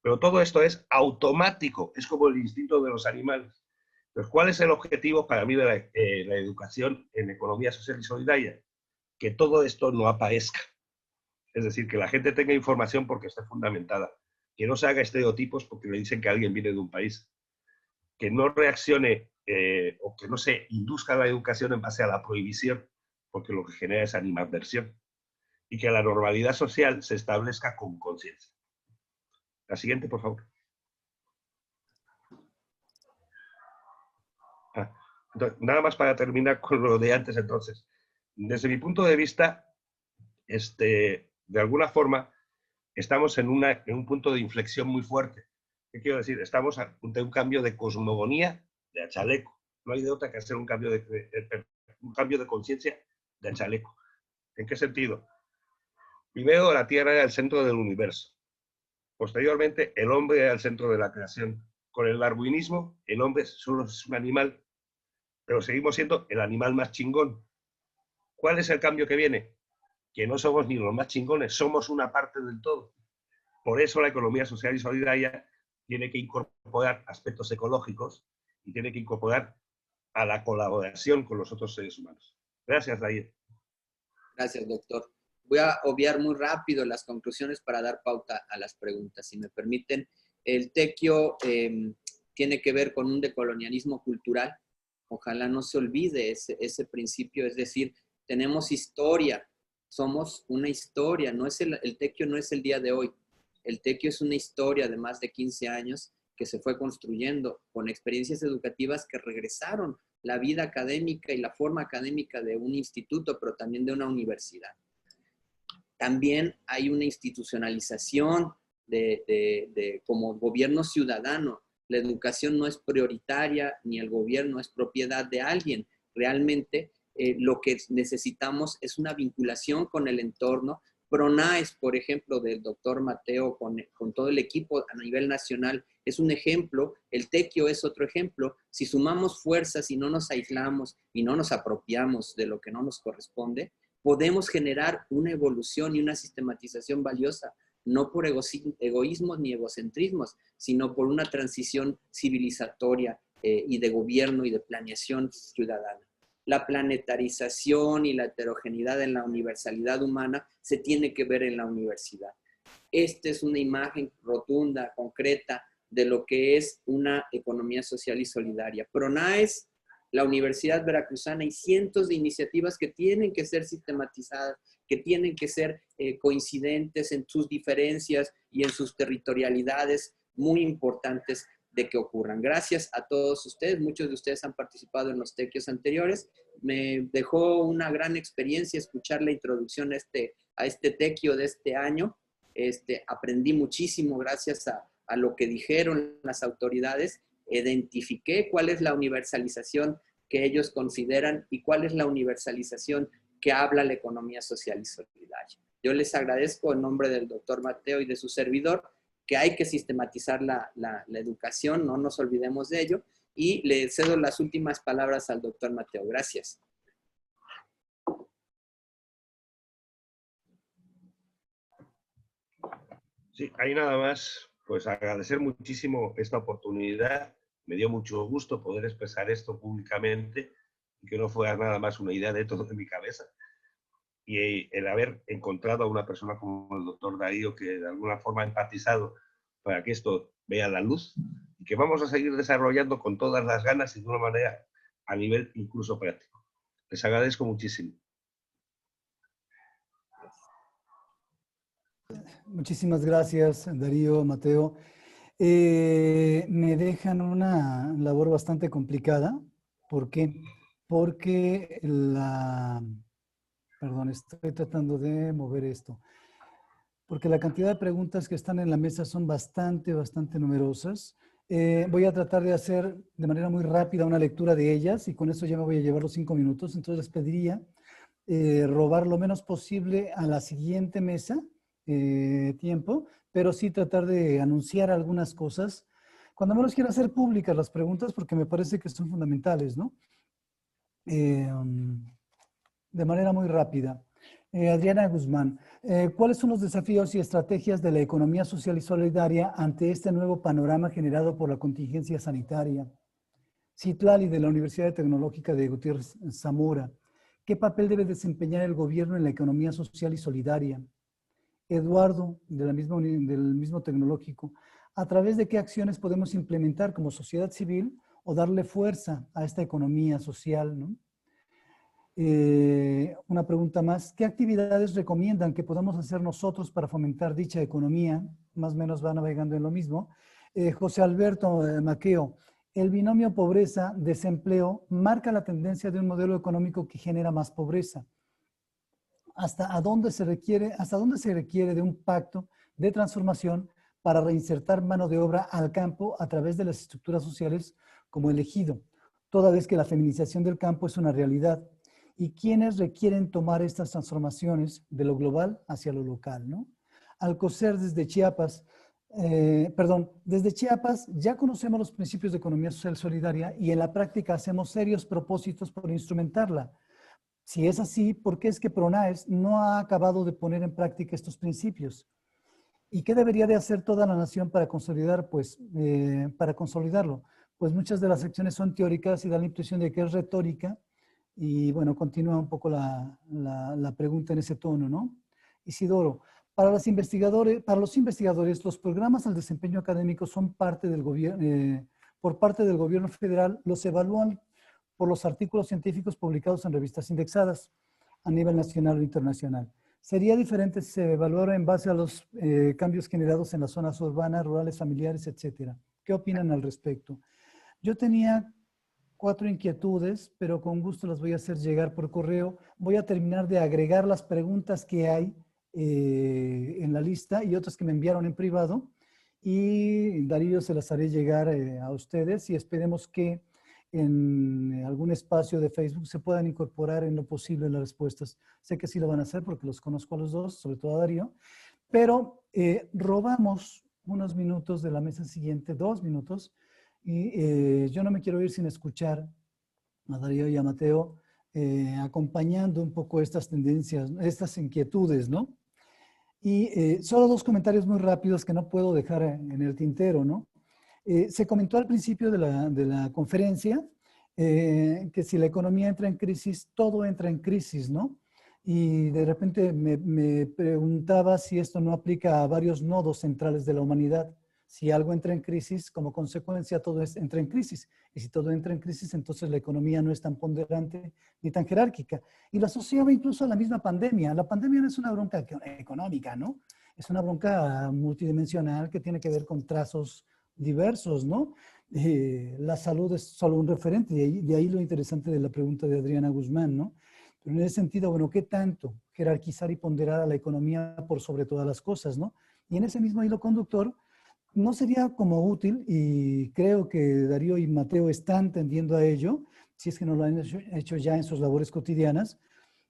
Pero todo esto es automático, es como el instinto de los animales. Entonces, ¿cuál es el objetivo para mí de la educación en economía social y solidaria? Que todo esto no aparezca. Es decir, que la gente tenga información porque está fundamentada. Que no se haga estereotipos porque le dicen que alguien viene de un país. Que no reaccione o que no se induzca la educación en base a la prohibición, porque lo que genera es animadversión. Y que la normalidad social se establezca con conciencia. La siguiente, por favor. Entonces, nada más para terminar con lo de antes, entonces. Desde mi punto de vista, de alguna forma, estamos en un punto de inflexión muy fuerte. ¿Qué quiero decir? Estamos ante un cambio de cosmogonía de a chaleco. No hay de otra que hacer un cambio de conciencia de a chaleco. ¿En qué sentido? Primero, la Tierra era el centro del universo. Posteriormente, el hombre era el centro de la creación. Con el darwinismo, el hombre solo es un animal, pero seguimos siendo el animal más chingón. ¿Cuál es el cambio que viene? Que no somos ni los más chingones, somos una parte del todo. Por eso la economía social y solidaria tiene que incorporar aspectos ecológicos y tiene que incorporar a la colaboración con los otros seres humanos. Gracias, David. Gracias, doctor. Voy a obviar muy rápido las conclusiones para dar pauta a las preguntas. Si me permiten, el tequio tiene que ver con un decolonialismo cultural. Ojalá no se olvide ese principio, es decir, tenemos historia, somos una historia, no es el tequio no es el día de hoy. El tequio es una historia de más de 15 años que se fue construyendo con experiencias educativas que regresaron la vida académica y la forma académica de un instituto, pero también de una universidad. También hay una institucionalización como gobierno ciudadano. La educación no es prioritaria, ni el gobierno es propiedad de alguien. Realmente lo que necesitamos es una vinculación con el entorno. PRONAES, por ejemplo, del doctor Mateo, con todo el equipo a nivel nacional, es un ejemplo. El tequio es otro ejemplo. Si sumamos fuerzas y no nos aislamos y no nos apropiamos de lo que no nos corresponde, podemos generar una evolución y una sistematización valiosa, no por egoísmos ni egocentrismos, sino por una transición civilizatoria y de gobierno y de planeación ciudadana. La planetarización y la heterogeneidad en la universalidad humana se tiene que ver en la universidad. Esta es una imagen rotunda, concreta, de lo que es una economía social y solidaria. PRONAES, la Universidad Veracruzana y cientos de iniciativas que tienen que ser sistematizadas, que tienen que ser coincidentes en sus diferencias y en sus territorialidades muy importantes de que ocurran. Gracias a todos ustedes. Muchos de ustedes han participado en los tequios anteriores. Me dejó una gran experiencia escuchar la introducción a este tequio de este año. Aprendí muchísimo gracias a lo que dijeron las autoridades. Identifiqué cuál es la universalización que ellos consideran y cuál es la universalización que habla la economía social y solidaria. Yo les agradezco en nombre del doctor Mateo y de su servidor que hay que sistematizar la educación, no nos olvidemos de ello, y le cedo las últimas palabras al doctor Mateo. Gracias. Sí, ahí nada más, pues agradecer muchísimo esta oportunidad. Me dio mucho gusto poder expresar esto públicamente y que no fuera nada más una idea de todo de mi cabeza. Y el haber encontrado a una persona como el doctor Darío, que de alguna forma ha empatizado para que esto vea la luz, y que vamos a seguir desarrollando con todas las ganas y de una manera a nivel incluso práctico. Les agradezco muchísimo. Muchísimas gracias, Darío, Mateo. Me dejan una labor bastante complicada. ¿Por qué? Porque Perdón, estoy tratando de mover esto. Porque la cantidad de preguntas que están en la mesa son bastante numerosas. Voy a tratar de hacer de manera muy rápida una lectura de ellas y con eso ya me voy a llevar los 5 minutos. Entonces les pediría robar lo menos posible a la siguiente mesa tiempo, pero sí tratar de anunciar algunas cosas. Cuando menos quiero hacer públicas las preguntas porque me parece que son fundamentales, ¿no? De manera muy rápida. Adriana Guzmán, ¿cuáles son los desafíos y estrategias de la economía social y solidaria ante este nuevo panorama generado por la contingencia sanitaria? Citlali, de la Universidad Tecnológica de Gutiérrez Zamora, ¿qué papel debe desempeñar el gobierno en la economía social y solidaria? Eduardo, del mismo tecnológico, ¿a través de qué acciones podemos implementar como sociedad civil o darle fuerza a esta economía social, ¿no? Una pregunta más. ¿Qué actividades recomiendan que podamos hacer nosotros para fomentar dicha economía? Más o menos va navegando en lo mismo. José Alberto Maqueo, el binomio pobreza-desempleo marca la tendencia de un modelo económico que genera más pobreza. ¿Hasta dónde se requiere de un pacto de transformación para reinsertar mano de obra al campo a través de las estructuras sociales como el ejido, toda vez que la feminización del campo es una realidad? ¿Y quiénes requieren tomar estas transformaciones de lo global hacia lo local, ¿no? Alcocer, desde Chiapas, desde Chiapas ya conocemos los principios de economía social solidaria y en la práctica hacemos serios propósitos por instrumentarla. Si es así, ¿por qué es que PRONAES no ha acabado de poner en práctica estos principios? ¿Y qué debería de hacer toda la nación para consolidarlo? Pues muchas de las acciones son teóricas y da la impresión de que es retórica. Y bueno, continúa un poco la pregunta en ese tono, ¿no? Isidoro, para los investigadores, los programas al desempeño académico son parte del gobierno, por parte del gobierno federal, los evalúan por los artículos científicos publicados en revistas indexadas a nivel nacional o internacional. Sería diferente si se evaluara en base a los cambios generados en las zonas urbanas, rurales, familiares, etcétera. ¿Qué opinan al respecto? Yo tenía 4 inquietudes, pero con gusto las voy a hacer llegar por correo. Voy a terminar de agregar las preguntas que hay en la lista y otras que me enviaron en privado. Y Darío se las haré llegar a ustedes y esperemos que en algún espacio de Facebook se puedan incorporar en lo posible las respuestas. Sé que sí lo van a hacer porque los conozco a los dos, sobre todo a Darío, pero robamos unos minutos de la mesa siguiente, 2 minutos, y yo no me quiero ir sin escuchar a Darío y a Mateo acompañando un poco estas tendencias, estas inquietudes, ¿no? Y solo 2 comentarios muy rápidos que no puedo dejar en el tintero, ¿no? Se comentó al principio de la conferencia que si la economía entra en crisis, todo entra en crisis, ¿no? Y de repente me preguntaba si esto no aplica a varios nodos centrales de la humanidad. Si algo entra en crisis, como consecuencia todo entra en crisis. Y si todo entra en crisis, entonces la economía no es tan ponderante ni tan jerárquica. Y lo asociaba incluso a la misma pandemia. La pandemia no es una bronca económica, ¿no? Es una bronca multidimensional que tiene que ver con trazos diversos, ¿no? La salud es solo un referente, de ahí lo interesante de la pregunta de Adriana Guzmán, ¿no? Pero en ese sentido, bueno, ¿qué tanto jerarquizar y ponderar a la economía por sobre todas las cosas, ¿no? Y en ese mismo hilo conductor, ¿no sería como útil, y creo que Darío y Mateo están tendiendo a ello, si es que no lo han hecho ya en sus labores cotidianas,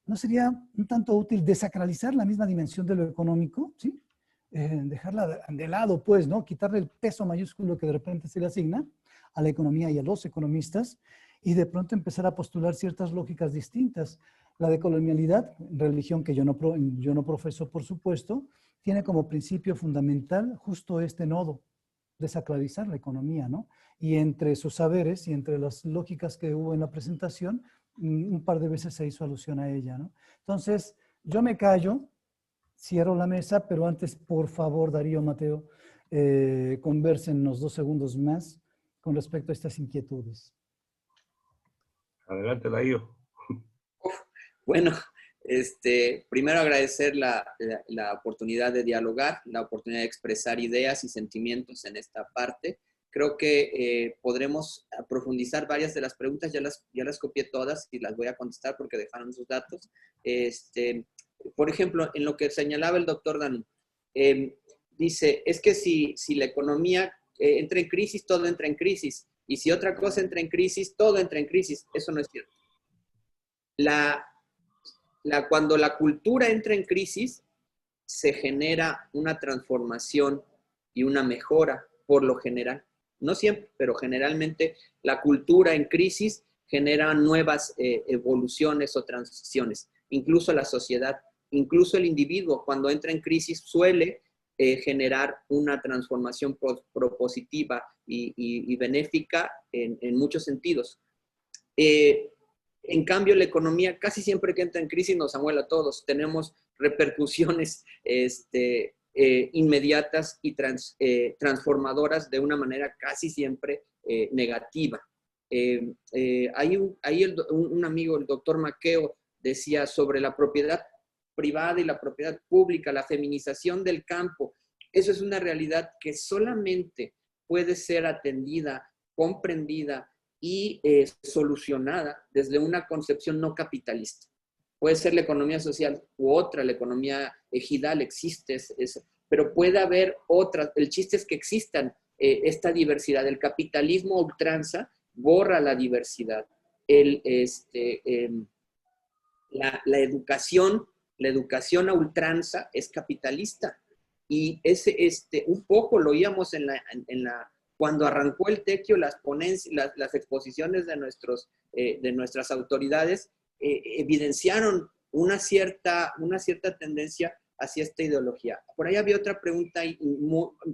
¿no sería un tanto útil desacralizar la misma dimensión de lo económico, ¿sí? Dejarla de lado, pues, ¿no? Quitarle el peso mayúsculo que de repente se le asigna a la economía y a los economistas y de pronto empezar a postular ciertas lógicas distintas. La decolonialidad, religión que yo no profeso, por supuesto, tiene como principio fundamental justo este nodo, desacralizar la economía, ¿no? Y entre sus saberes y entre las lógicas que hubo en la presentación, un par de veces se hizo alusión a ella, ¿no? Entonces, yo me callo, cierro la mesa, pero antes, por favor, Darío, Mateo, conversen unos 2 segundos más con respecto a estas inquietudes. Adelante, Darío. Bueno, primero agradecer la oportunidad de dialogar, la oportunidad de expresar ideas y sentimientos en esta parte. Creo que podremos profundizar varias de las preguntas, ya las copié todas y las voy a contestar porque dejaron sus datos. Por ejemplo, en lo que señalaba el doctor Danú, dice, es que si la economía entra en crisis, todo entra en crisis. Y si otra cosa entra en crisis, todo entra en crisis. Eso no es cierto. Cuando la cultura entra en crisis, se genera una transformación y una mejora, por lo general. No siempre, pero generalmente la cultura en crisis genera nuevas evoluciones o transiciones. Incluso la sociedad, incluso el individuo, cuando entra en crisis, suele generar una transformación propositiva y benéfica en muchos sentidos. En cambio, la economía casi siempre que entra en crisis nos amuela a todos. Tenemos repercusiones inmediatas y transformadoras de una manera casi siempre negativa. Hay un amigo, el doctor Maqueo, decía sobre la propiedad privada y la propiedad pública, la feminización del campo. Eso es una realidad que solamente puede ser atendida, comprendida y solucionada desde una concepción no capitalista. Puede ser la economía social u otra, la economía ejidal existe, pero puede haber otras. El chiste es que existan esta diversidad. El capitalismo a ultranza borra la diversidad. La educación a ultranza es capitalista. Y un poco lo oíamos cuando arrancó el TEQIO, las ponencias, las exposiciones de nuestras autoridades evidenciaron una cierta tendencia hacia esta ideología. Por ahí había otra pregunta, y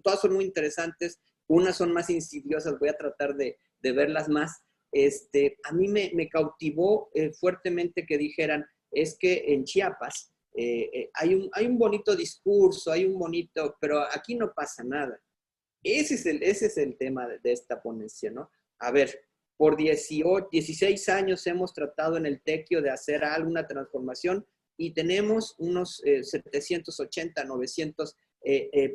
todas son muy interesantes, unas son más insidiosas, voy a tratar de verlas más. A mí me cautivó fuertemente que dijeran, es que en Chiapas hay un bonito discurso, pero aquí no pasa nada. Ese es el tema de esta ponencia, ¿no? A ver, por 16 años hemos tratado en el TEQIO de hacer alguna transformación y tenemos unos 780, 900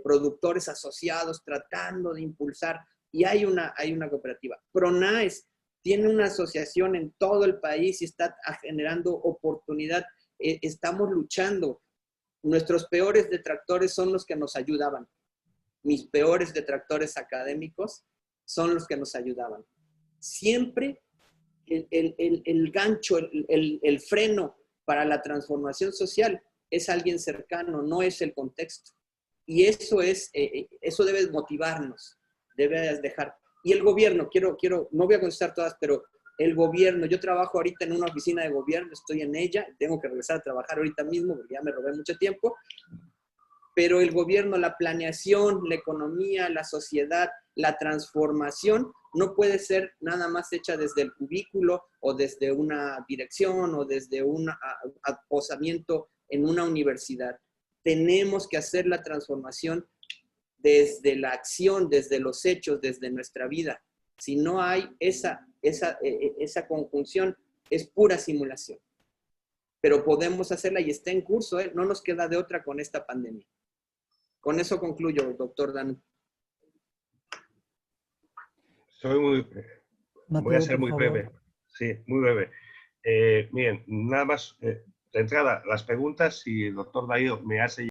productores asociados tratando de impulsar, y hay una cooperativa. PRONAES tiene una asociación en todo el país y está generando oportunidad. Estamos luchando. Nuestros peores detractores son los que nos ayudaban. Mis peores detractores académicos son los que nos ayudaban. Siempre el gancho, el freno para la transformación social es alguien cercano, no es el contexto. Y eso debe motivarnos, debe dejar. Y el gobierno, no voy a contestar todas, pero el gobierno, yo trabajo ahorita en una oficina de gobierno, estoy en ella, tengo que regresar a trabajar ahorita mismo porque ya me robé mucho tiempo, pero el gobierno, la planeación, la economía, la sociedad, la transformación no puede ser nada más hecha desde el cubículo o desde una dirección o desde un aposamiento en una universidad. Tenemos que hacer la transformación desde la acción, desde los hechos, desde nuestra vida. Si no hay esa conjunción, es pura simulación. Pero podemos hacerla y está en curso, ¿eh? No nos queda de otra con esta pandemia. Con eso concluyo, doctor Dan. Voy a ser muy breve. Sí, muy breve. Miren, nada más, de entrada, las preguntas, si el doctor Darío me hace